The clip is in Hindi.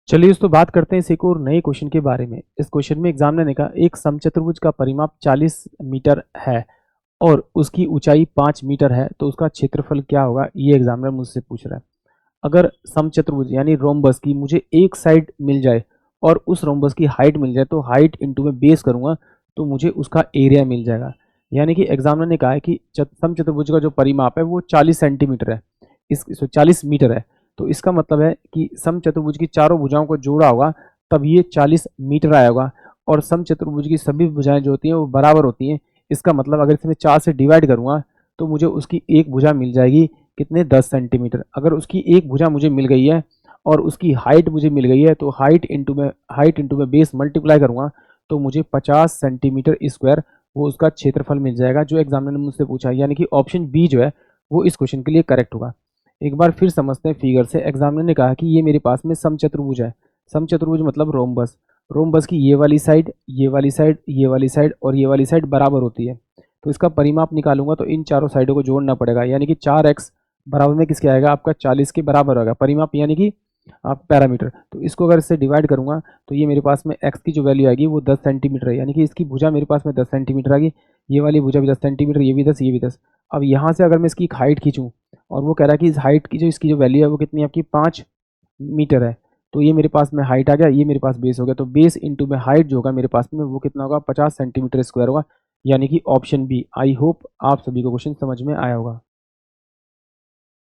चलिए दोस्तों बात करते हैं इस एक और नए क्वेश्चन के बारे में। इस क्वेश्चन में एग्जामिनर ने कहा एक समचतुर्भुज का परिमाप 40 मीटर है और उसकी ऊंचाई 5 मीटर है, तो उसका क्षेत्रफल क्या होगा, ये एग्जामिनर मुझसे पूछ रहा है। अगर समचतुर्भुज यानी रोम्बस की मुझे एक साइड मिल जाए और उस रोम्बस की हाइट मिल जाए, तो हाइट इंटू में बेस करूंगा तो मुझे उसका एरिया मिल जाएगा। यानी कि एग्जामिनर ने कहा है कि समचतुर्भुज का जो परिमाप है वो 40 सेंटीमीटर है, इस 40 मीटर है। तो इसका मतलब है कि समचतुर्भुज की चारों भुजाओं को जोड़ा होगा तब ये 40 मीटर आया होगा। और समचतुर्भुज की सभी भुजाएं जो होती हैं वो बराबर होती हैं। इसका मतलब अगर इसमें 4 से डिवाइड करूंगा तो मुझे उसकी एक भुजा मिल जाएगी कितने, 10 सेंटीमीटर। अगर उसकी एक भुजा मुझे मिल गई है और उसकी हाइट मुझे मिल गई है, तो हाइट इंटू में बेस मल्टीप्लाई करूंगा तो मुझे 50 सेंटीमीटर स्क्वायर वो उसका क्षेत्रफल मिल जाएगा, जो एग्जामिनर ने मुझसे पूछा है। यानी कि ऑप्शन बी जो है वो इस क्वेश्चन के लिए करेक्ट होगा। एक बार फिर समझते हैं फिगर से। एग्जामिनर ने कहा कि ये मेरे पास में समचतुर्भुज है। समचतुर्भुज मतलब रोम्बस। रोम्बस की ये वाली साइड, ये वाली साइड, ये वाली साइड और ये वाली साइड बराबर होती है। तो इसका परिमाप निकालूंगा तो इन चारों साइडों को जोड़ना पड़ेगा। यानी कि 4x बराबर में किसके आएगा, आपका 40 के बराबर होगा परिमाप, यानी कि आप पैरामीटर। तो इसको अगर इससे डिवाइड करूंगा तो ये मेरे पास में x की जो वैल्यू आएगी वो 10 सेंटीमीटर है। यानी कि इसकी भुजा मेरे पास में 10 सेंटीमीटर आएगी। ये वाली भुजा भी 10 सेंटीमीटर, ये भी 10, ये भी 10। अब यहाँ से अगर मैं इसकी हाइट खींचूँ और वो कह रहा है कि इस हाइट की जो इसकी जो वैल्यू है वो कितनी है आपकी, 5 मीटर है। तो ये मेरे पास में हाइट आ गया, ये मेरे पास बेस हो गया। तो बेस इंटू में हाइट जो होगा मेरे पास में वो कितना होगा, 50 सेंटीमीटर स्क्वायर होगा। यानी कि ऑप्शन बी। आई होप आप सभी को क्वेश्चन समझ में आया होगा।